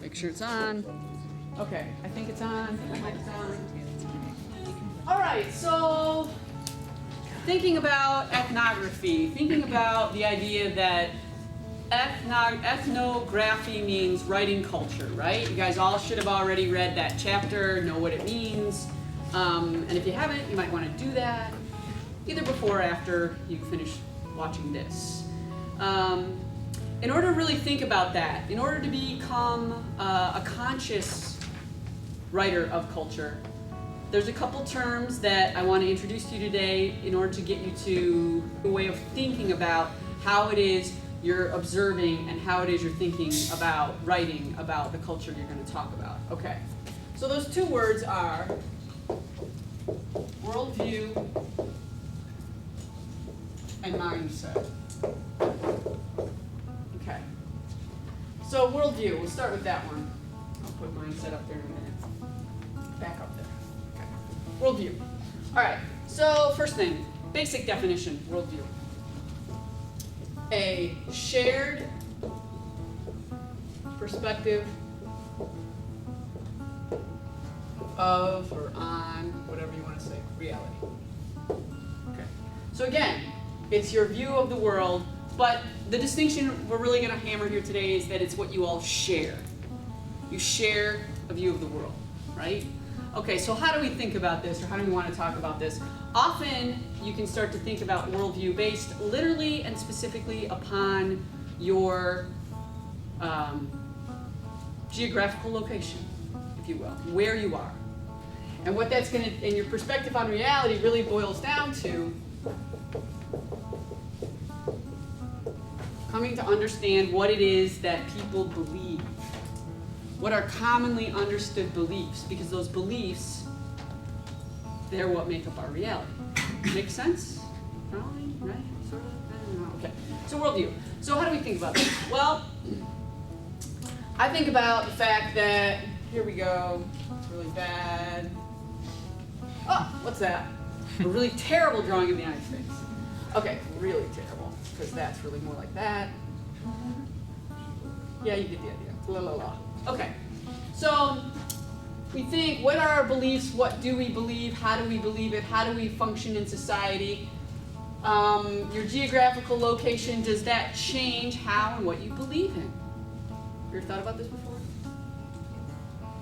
Make sure it's on. Okay, I think it's on. I might it's on. All right, so thinking about ethnography, thinking about the idea that ethnography means writing culture, right? You guys all should have already read that chapter, know what it means. And if you haven't, you might want to do that either before or after you finish watching this. In order to really think about that, in order to become a conscious writer of culture, there's a couple terms that I want to introduce to you today in order to get you to a way of thinking about how it is you're observing and how it is you're thinking about writing about the culture you're going to talk about. Okay, so those two words are worldview and mindset. Okay, so worldview, we'll start with that one. I'll put mindset up there in a minute. Back up there. Okay. Worldview. All right, so first thing, basic definition, worldview. A shared perspective of or on, whatever you want to say, reality. Okay. So again, it's your view of the world, but the distinction we're really going to hammer here today is that it's what you all share. You share a view of the world, right? Okay, so how do we think about this, or how do we want to talk about this? Often you can start to think about worldview based literally and specifically upon your geographical location, if you will, where you are. And what that's going to, and your perspective on reality really boils down to coming to understand what it is that people believe. What are commonly understood beliefs, because those beliefs, they're what make up our reality. Make sense? Probably, right? Sort of? I don't know. Okay. So worldview. So how do we think about this? Well, I think about the fact that, here we go, it's really bad. Oh, what's that? A really terrible drawing of the United States. Okay, really terrible, because that's really more like that. Yeah, you get the idea. La la la. Okay, so we think, what are our beliefs? What do we believe? How do we believe it? How do we function in society? Your geographical location, does that change how and what you believe in? You ever thought about this before?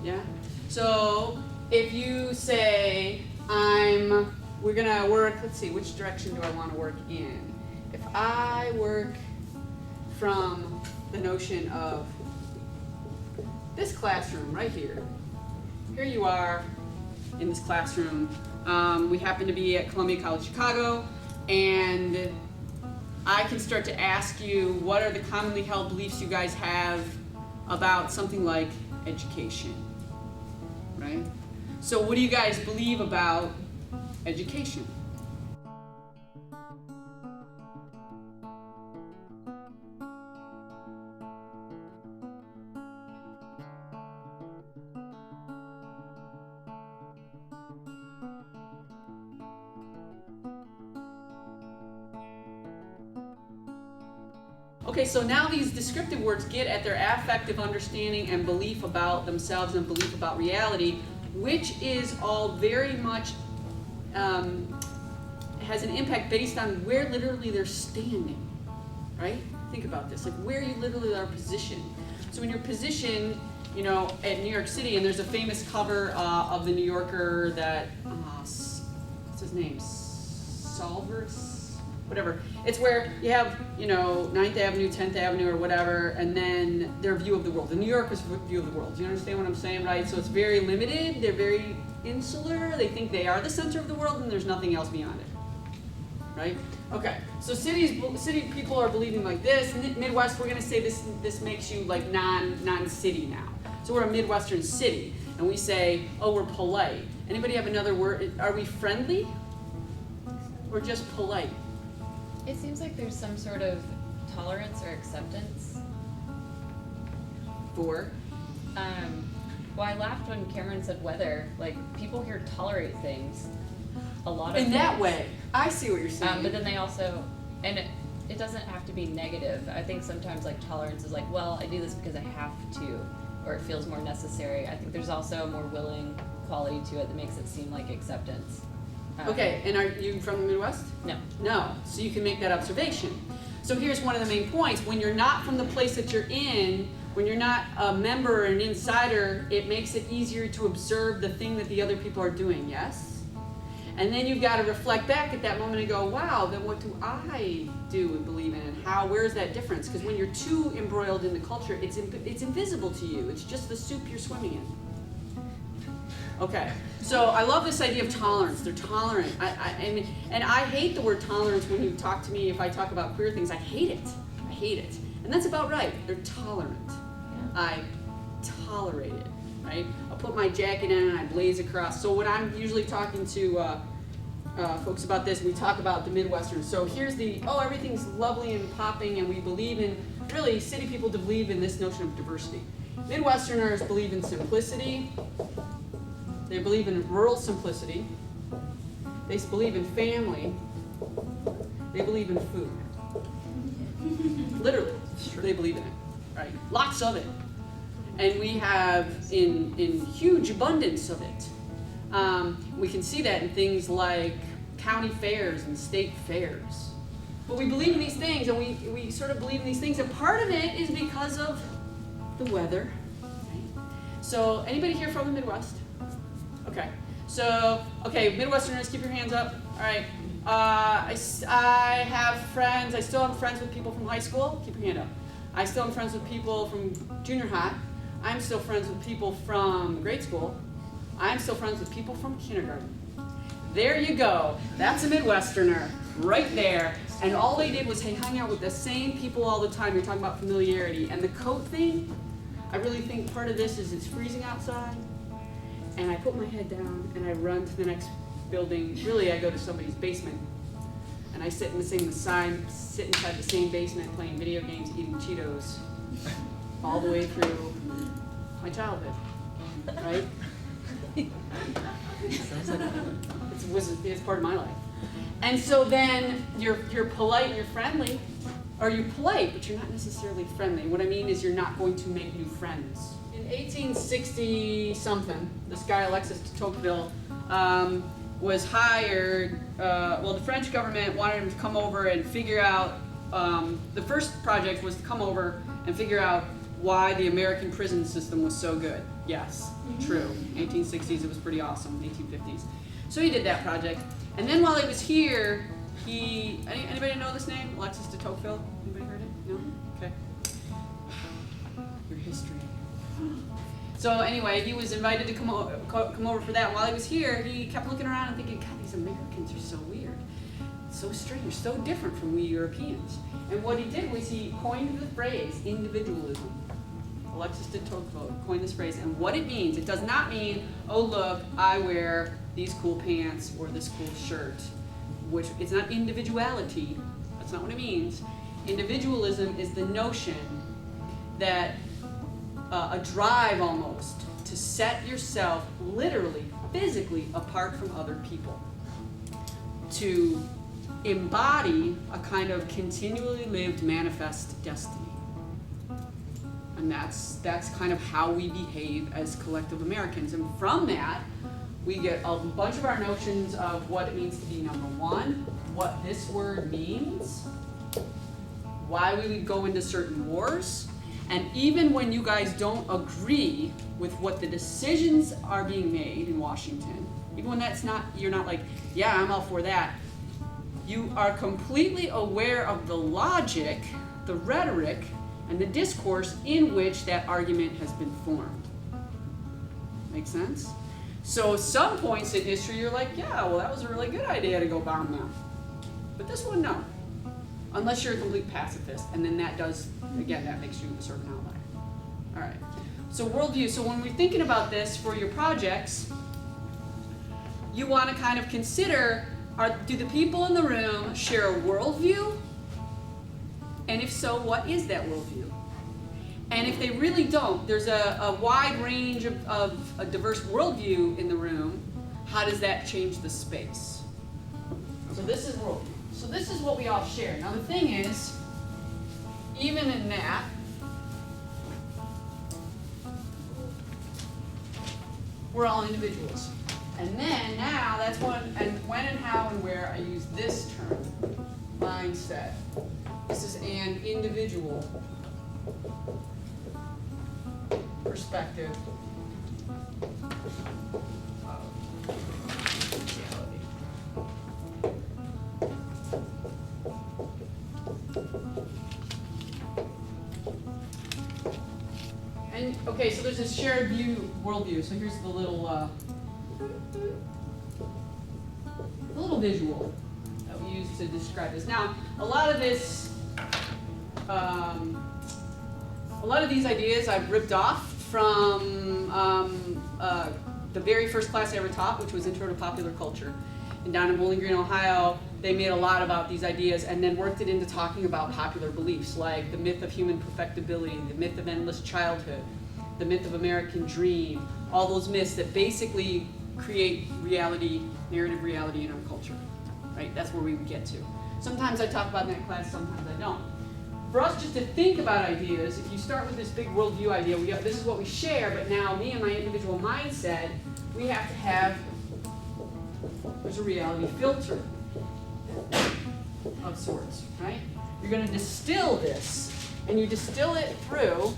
Yeah? So if you say, we're gonna work, let's see, which direction do I want to work in? If I work from the notion of this classroom right here. Here you are in this classroom. We happen to be at Columbia College Chicago, and I can start to ask you, what are the commonly held beliefs you guys have about something like education, right? So what do you guys believe about education? Okay, so now these descriptive words get at their affective understanding and belief about themselves and belief about reality, which is all very much has an impact based on where literally they're standing, right? Think about this, like where you literally are positioned. So when you're positioned, you know, at New York City, and there's a famous cover of the New Yorker that, what's his name? Solvers? Whatever. It's where you have, you know, 9th Avenue, 10th Avenue, or whatever, and then their view of the world. The New Yorker's view of the world. Do you understand what I'm saying, right? So it's very limited. They're very insular. They think they are the center of the world, and there's nothing else beyond it, right? Okay. So city people are believing like this. In the Midwest, we're gonna say this makes you like non-city now. So we're a Midwestern city, and we say, oh, we're polite. Anybody have another word? Are we friendly, or just polite? It seems like there's some sort of tolerance or acceptance. For? Well, I laughed when Cameron said weather. Like, people here tolerate things. A lot of in things. that way. I see what you're saying. But then they also, and it doesn't have to be negative. I think sometimes like tolerance is like, well, I do this because I have to. or it feels more necessary. I think there's also a more willing quality to it that makes it seem like acceptance. Okay, and are you from the Midwest? No. No, so you can make that observation. So here's one of the main points. When you're not from the place that you're in, when you're not a member or an insider, it makes it easier to observe the thing that the other people are doing, yes? And then you've got to reflect back at that moment and go, wow, then what do I do and believe in, and where's that difference? Because when you're too embroiled in the culture, it's invisible to you. It's just the soup you're swimming in. Okay, so I love this idea of tolerance. They're tolerant. I mean, and I hate the word tolerance when you talk to me, if I talk about queer things. I hate it. I hate it. And that's about right. They're tolerant. I tolerate it, right? I'll put my jacket in and I blaze across. So when I'm usually talking to folks about this, we talk about the Midwestern. So here's everything's lovely and popping, and we believe in, really, city people believe in this notion of diversity. Midwesterners believe in simplicity. They believe in rural simplicity. They believe in family. They believe in food. Literally, they believe in it, right? Lots of it. And we have in huge abundance of it. We can see that in things like county fairs and state fairs. But we believe in these things, and we sort of believe in these things, and part of it is because of the weather. Right? So anybody here from the Midwest? Okay. So, Midwesterners, keep your hands up. All right. I have friends. I still have friends with people from high school. Keep your hand up. I still am friends with people from junior high. I'm still friends with people from grade school. I'm still friends with people from kindergarten. There you go. That's a Midwesterner right there. And all they did was hang out with the same people all the time. You're talking about familiarity. And the coat thing, I really think part of this is it's freezing outside. And I put my head down and I run to the next building. Really, I go to somebody's basement. And I sit inside the same basement playing video games, eating Cheetos, all the way through my childhood, right? It's part of my life. And so then you're polite and you're friendly, or you're polite, but you're not necessarily friendly. What I mean is you're not going to make new friends. In 1860-something, this guy, Alexis de Tocqueville, was hired, the French government wanted him to come over and figure out, the first project was to come over and figure out why the American prison system was so good. Yes, true. 1860s, it was pretty awesome. 1850s. So he did that project. And then while he was here, anybody know this name? Alexis de Tocqueville? Anybody heard it? No? Okay. Your history. So anyway, he was invited to come over for that. While he was here, he kept looking around and thinking, God, these Americans are so weird. So strange, so different from we Europeans. And what he did was he coined the phrase individualism. Alexis de Tocqueville coined this phrase, and what it means, it does not mean, oh look, I wear these cool pants or this cool shirt, which it's not individuality. That's not what it means. Individualism is the notion that a drive almost to set yourself literally, physically apart from other people, to embody a kind of continually lived manifest destiny. And that's kind of how we behave as collective Americans. And from that, we get a bunch of our notions of what it means to be number one, what this word means, why we would go into certain wars, and even when you guys don't agree with what the decisions are being made in Washington, even when you're not like, yeah, I'm all for that, you are completely aware of the logic, the rhetoric, and the discourse in which that argument has been formed. Make sense? So some points in history you're like, yeah, well, that was a really good idea to go bomb them. But this one, no. Unless you're a complete pacifist, and then that does, again, that makes you sort of an outlier. All right. So worldview. So when we're thinking about this for your projects, you want to kind of consider, do the people in the room share a worldview? And if so, what is that worldview? And if they really don't, there's a wide range of a diverse worldview in the room, how does that change the space? So this is worldview. So this is what we all share. Now the thing is, even in that, We're all individuals. And then now that's when and how and where I use this term, mindset. This is an individual perspective of reality. And okay, so there's this shared worldview. So here's the little visual that we use to describe this. Now, a lot of these ideas I've ripped off from the very first class I ever taught, which was Intro to Popular Culture. And down in Bowling Green, Ohio, they made a lot about these ideas and then worked it into talking about popular beliefs like the myth of human perfectibility, the myth of endless childhood, the myth of American dream, all those myths that basically create reality, narrative reality in our culture, right? That's where we would get to. Sometimes I talk about in that class, sometimes I don't. For us just to think about ideas, if you start with this big worldview idea, this is what we share, but now me and my individual mindset, we have to have, there's a reality filter of sorts, right? You're going to distill this, and you distill it through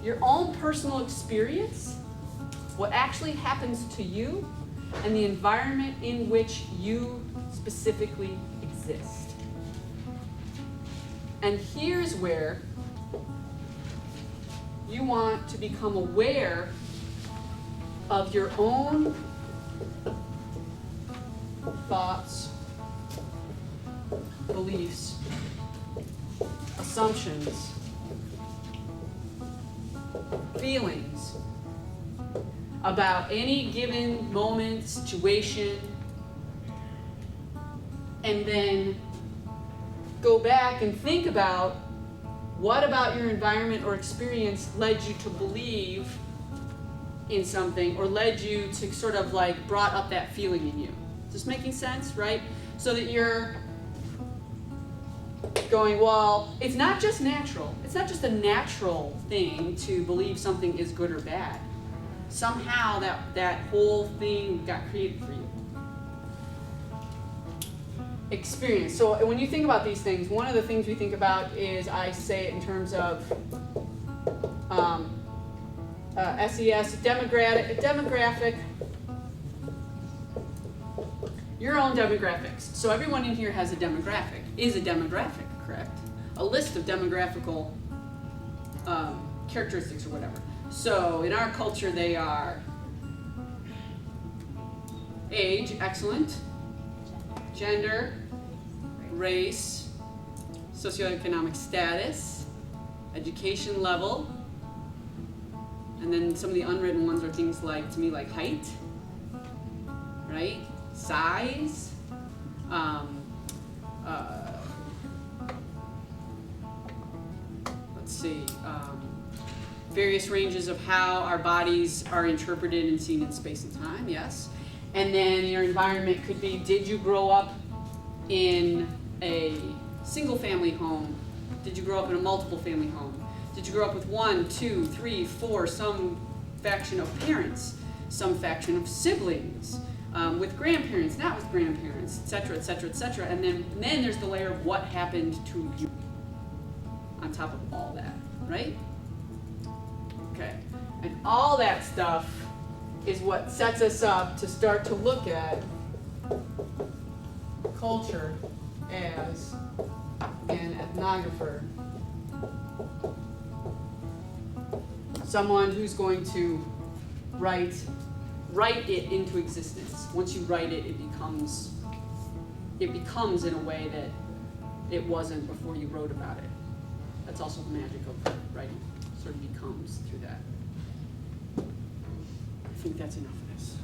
your own personal experience, what actually happens to you, and the environment in which you specifically exist. And here's where you want to become aware of your own thoughts, beliefs, assumptions, feelings about any given moment, situation, and then go back and think about what about your environment or experience led you to believe in something or led you to sort of like brought up that feeling in you. Is this making sense, right? So that you're going, well, it's not just natural. It's not just a natural thing to believe something is good or bad. Somehow that whole thing got created for you. Experience. So when you think about these things, one of the things we think about is, I say it in terms of SES, demographic, your own demographics. So everyone in here has a demographic, is a demographic, correct? A list of demographical characteristics or whatever. So in our culture they are age, excellent, gender, race, socioeconomic status, education level, and then some of the unwritten ones are things like, to me, like height, right? Size, let's see, various ranges of how our bodies are interpreted and seen in space and time, yes. And then your environment could be, did you grow up in a single family home? Did you grow up in a multiple family home? Did you grow up with 1, 2, 3, 4, some faction of parents, some faction of siblings, with grandparents, not with grandparents, et cetera, et cetera, et cetera. And then there's the layer of what happened to you on top of all that, right? Okay, and all that stuff is what sets us up to start to look at culture as an ethnographer. Someone who's going to write it into existence. Once you write it, it becomes in a way that it wasn't before you wrote about it. That's also the magic of writing. Sort of becomes through that. I think that's enough of this.